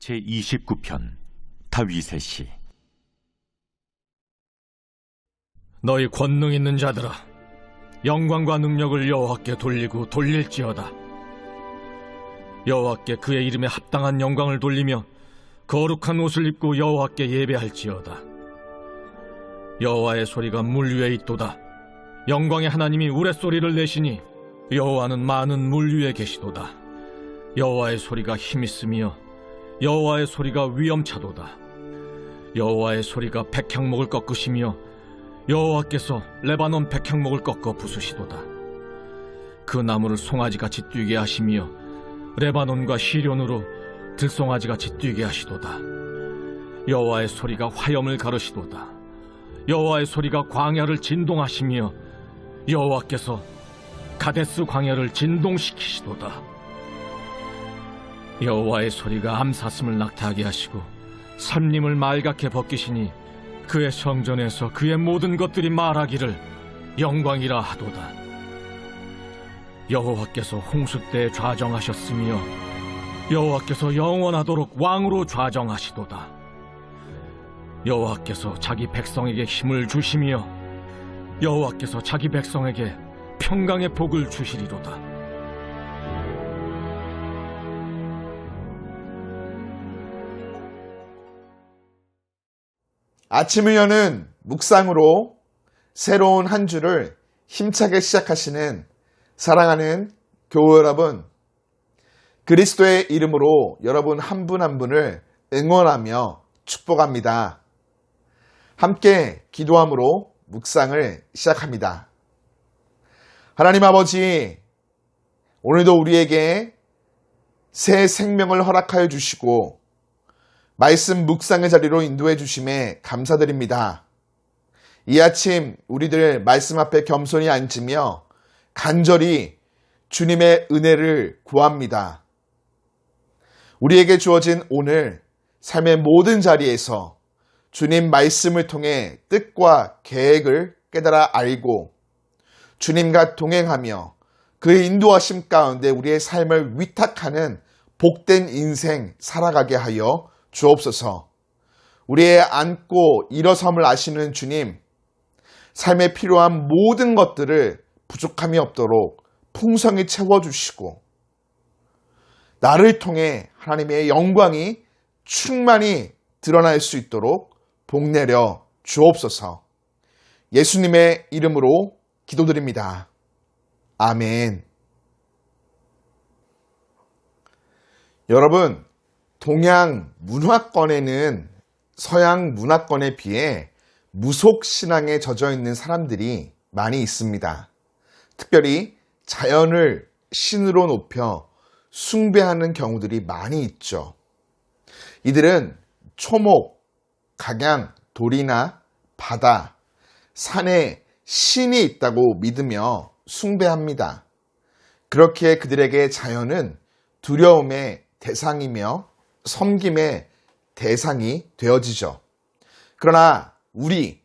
제29편 다윗의 시. 너희 권능 있는 자들아, 영광과 능력을 여호와께 돌리고 돌릴지어다. 여호와께 그의 이름에 합당한 영광을 돌리며 거룩한 옷을 입고 여호와께 예배할지어다. 여호와의 소리가 물 위에 있도다. 영광의 하나님이 우레소리를 내시니 여호와는 많은 물 위에 계시도다. 여호와의 소리가 힘있으며 여호와의 소리가 위엄차도다. 여호와의 소리가 백향목을 꺾으시며 여호와께서 레바논 백향목을 꺾어 부수시도다. 그 나무를 송아지같이 뛰게 하시며 레바논과 시련으로 들송아지같이 뛰게 하시도다. 여호와의 소리가 화염을 가르시도다. 여호와의 소리가 광야를 진동하시며 여호와께서 가데스 광야를 진동시키시도다. 여호와의 소리가 암사슴을 낙타하게 하시고 삼림을 말갛게 벗기시니 그의 성전에서 그의 모든 것들이 말하기를 영광이라 하도다. 여호와께서 홍수 때 좌정하셨으며 여호와께서 영원하도록 왕으로 좌정하시도다. 여호와께서 자기 백성에게 힘을 주시며 여호와께서 자기 백성에게 평강의 복을 주시리로다. 아침을 여는 묵상으로 새로운 한 주를 힘차게 시작하시는 사랑하는 교우 여러분, 그리스도의 이름으로 여러분 한 분 한 분을 응원하며 축복합니다. 함께 기도함으로 묵상을 시작합니다. 하나님 아버지, 오늘도 우리에게 새 생명을 허락하여 주시고 말씀 묵상의 자리로 인도해 주심에 감사드립니다. 이 아침 우리들 말씀 앞에 겸손히 앉으며 간절히 주님의 은혜를 구합니다. 우리에게 주어진 오늘 삶의 모든 자리에서 주님 말씀을 통해 뜻과 계획을 깨달아 알고 주님과 동행하며 그의 인도하심 가운데 우리의 삶을 위탁하는 복된 인생 살아가게 하여 주옵소서. 우리의 앉고 일어섬을 아시는 주님, 삶에 필요한 모든 것들을 부족함이 없도록 풍성히 채워주시고 나를 통해 하나님의 영광이 충만히 드러날 수 있도록 복내려 주옵소서. 예수님의 이름으로 기도드립니다. 아멘. 여러분, 동양 문화권에는 서양 문화권에 비해 무속신앙에 젖어 있는 사람들이 많이 있습니다. 특별히 자연을 신으로 높여 숭배하는 경우들이 많이 있죠. 이들은 초목, 각양, 돌이나 바다, 산에 신이 있다고 믿으며 숭배합니다. 그렇게 그들에게 자연은 두려움의 대상이며 섬김의 대상이 되어지죠. 그러나 우리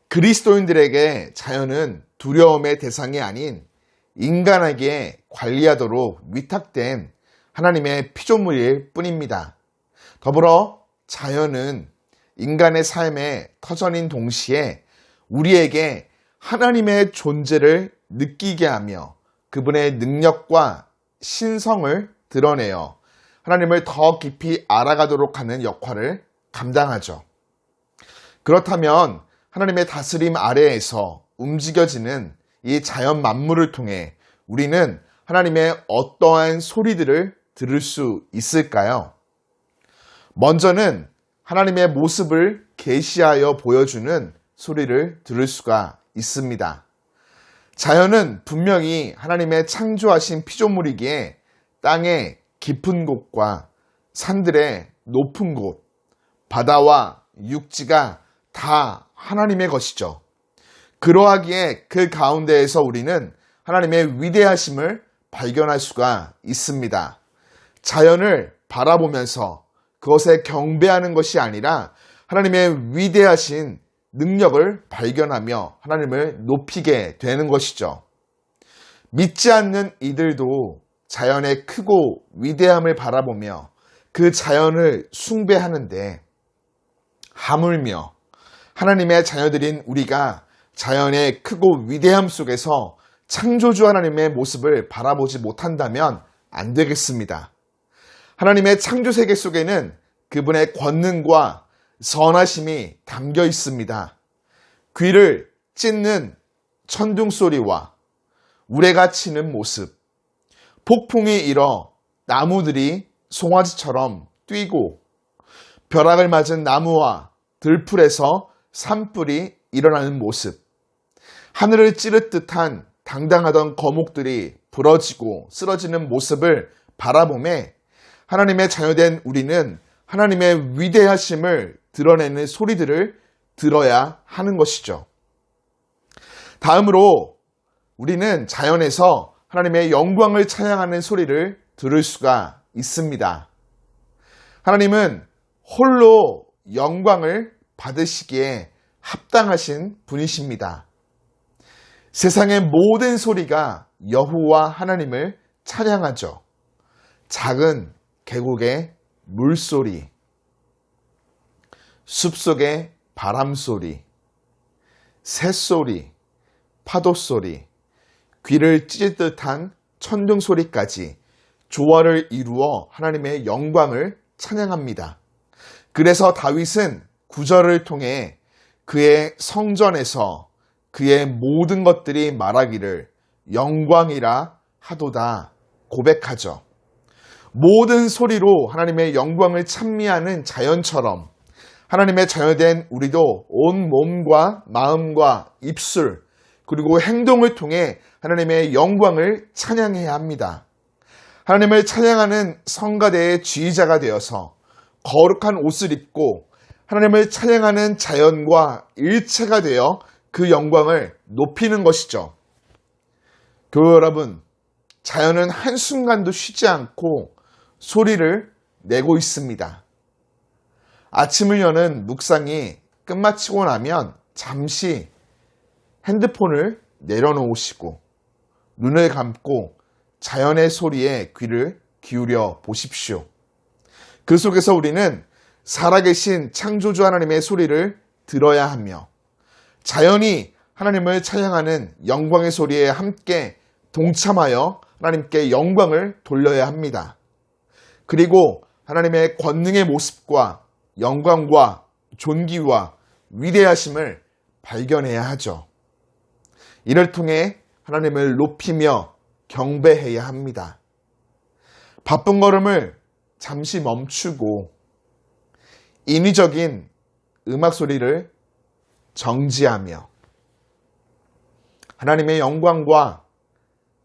그리스도인들에게 자연은 두려움의 대상이 아닌 인간에게 관리하도록 위탁된 하나님의 피조물일 뿐입니다. 더불어 자연은 인간의 삶의 터전인 동시에 우리에게 하나님의 존재를 느끼게 하며 그분의 능력과 신성을 드러내어 하나님을 더 깊이 알아가도록 하는 역할을 감당하죠. 그렇다면 하나님의 다스림 아래에서 움직여지는 이 자연 만물을 통해 우리는 하나님의 어떠한 소리들을 들을 수 있을까요? 먼저는 하나님의 모습을 계시하여 보여주는 소리를 들을 수가 있습니다. 자연은 분명히 하나님의 창조하신 피조물이기에 땅의 깊은 곳과 산들의 높은 곳, 바다와 육지가 다 하나님의 것이죠. 그러하기에 그 가운데에서 우리는 하나님의 위대하심을 발견할 수가 있습니다. 자연을 바라보면서 그것에 경배하는 것이 아니라 하나님의 위대하신 능력을 발견하며 하나님을 높이게 되는 것이죠. 믿지 않는 이들도 자연의 크고 위대함을 바라보며 그 자연을 숭배하는데 하물며 하나님의 자녀들인 우리가 자연의 크고 위대함 속에서 창조주 하나님의 모습을 바라보지 못한다면 안 되겠습니다. 하나님의 창조 세계 속에는 그분의 권능과 선하심이 담겨 있습니다. 귀를 찢는 천둥 소리와 우레가 치는 모습, 폭풍이 일어 나무들이 송아지처럼 뛰고 벼락을 맞은 나무와 들풀에서 산불이 일어나는 모습, 하늘을 찌를 듯한 당당하던 거목들이 부러지고 쓰러지는 모습을 바라보매 하나님의 자녀된 우리는 하나님의 위대하심을 드러내는 소리들을 들어야 하는 것이죠. 다음으로 우리는 자연에서 하나님의 영광을 찬양하는 소리를 들을 수가 있습니다. 하나님은 홀로 영광을 받으시기에 합당하신 분이십니다. 세상의 모든 소리가 여호와 하나님을 찬양하죠. 작은 계곡의 물소리, 숲속의 바람소리, 새소리, 파도소리, 귀를 찢을 듯한 천둥소리까지 조화를 이루어 하나님의 영광을 찬양합니다. 그래서 다윗은 구절을 통해 그의 성전에서 그의 모든 것들이 말하기를 영광이라 하도다 고백하죠. 모든 소리로 하나님의 영광을 찬미하는 자연처럼 하나님의 자녀된 우리도 온 몸과 마음과 입술 그리고 행동을 통해 하나님의 영광을 찬양해야 합니다. 하나님을 찬양하는 성가대의 지휘자가 되어서 거룩한 옷을 입고 하나님을 찬양하는 자연과 일체가 되어 그 영광을 높이는 것이죠. 교회 여러분, 자연은 한순간도 쉬지 않고 소리를 내고 있습니다. 아침을 여는 묵상이 끝마치고 나면 잠시 핸드폰을 내려놓으시고 눈을 감고 자연의 소리에 귀를 기울여 보십시오. 그 속에서 우리는 살아계신 창조주 하나님의 소리를 들어야 하며 자연이 하나님을 찬양하는 영광의 소리에 함께 동참하여 하나님께 영광을 돌려야 합니다. 그리고 하나님의 권능의 모습과 영광과 존귀와 위대하심을 발견해야 하죠. 이를 통해 하나님을 높이며 경배해야 합니다. 바쁜 걸음을 잠시 멈추고 인위적인 음악 소리를 정지하며 하나님의 영광과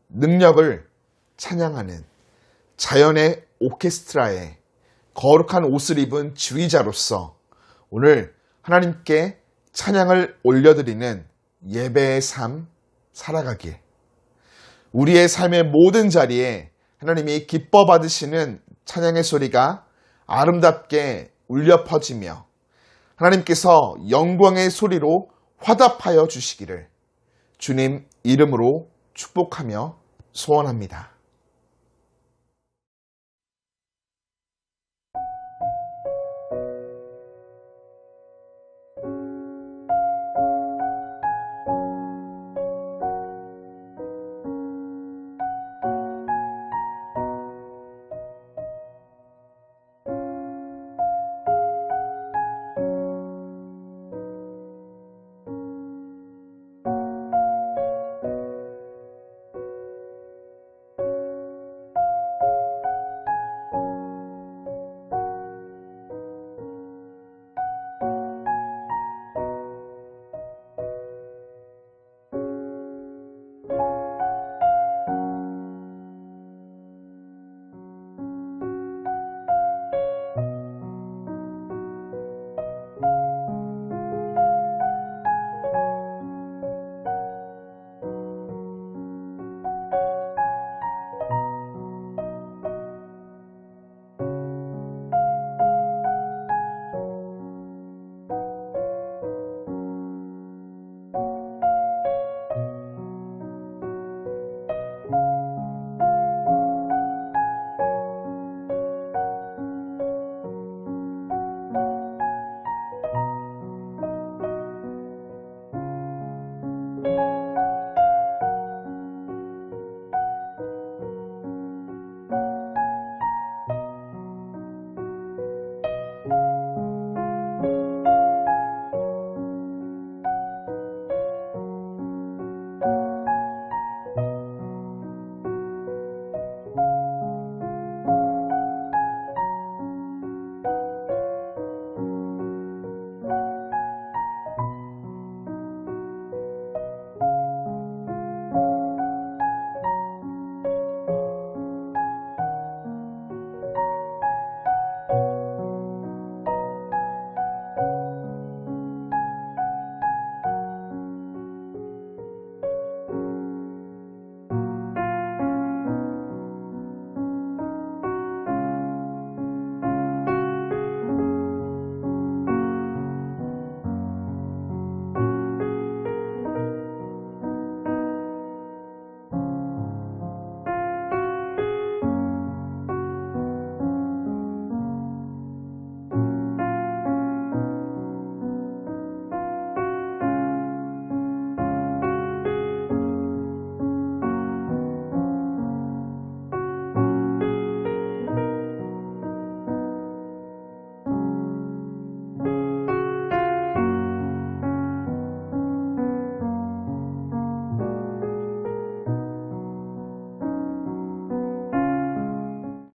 능력을 찬양하는 자연의 오케스트라에 거룩한 옷을 입은 지휘자로서 오늘 하나님께 찬양을 올려드리는 예배의 삶 살아가길, 우리의 삶의 모든 자리에 하나님이 기뻐 받으시는 찬양의 소리가 아름답게 울려 퍼지며 하나님께서 영광의 소리로 화답하여 주시기를 주님 이름으로 축복하며 소원합니다.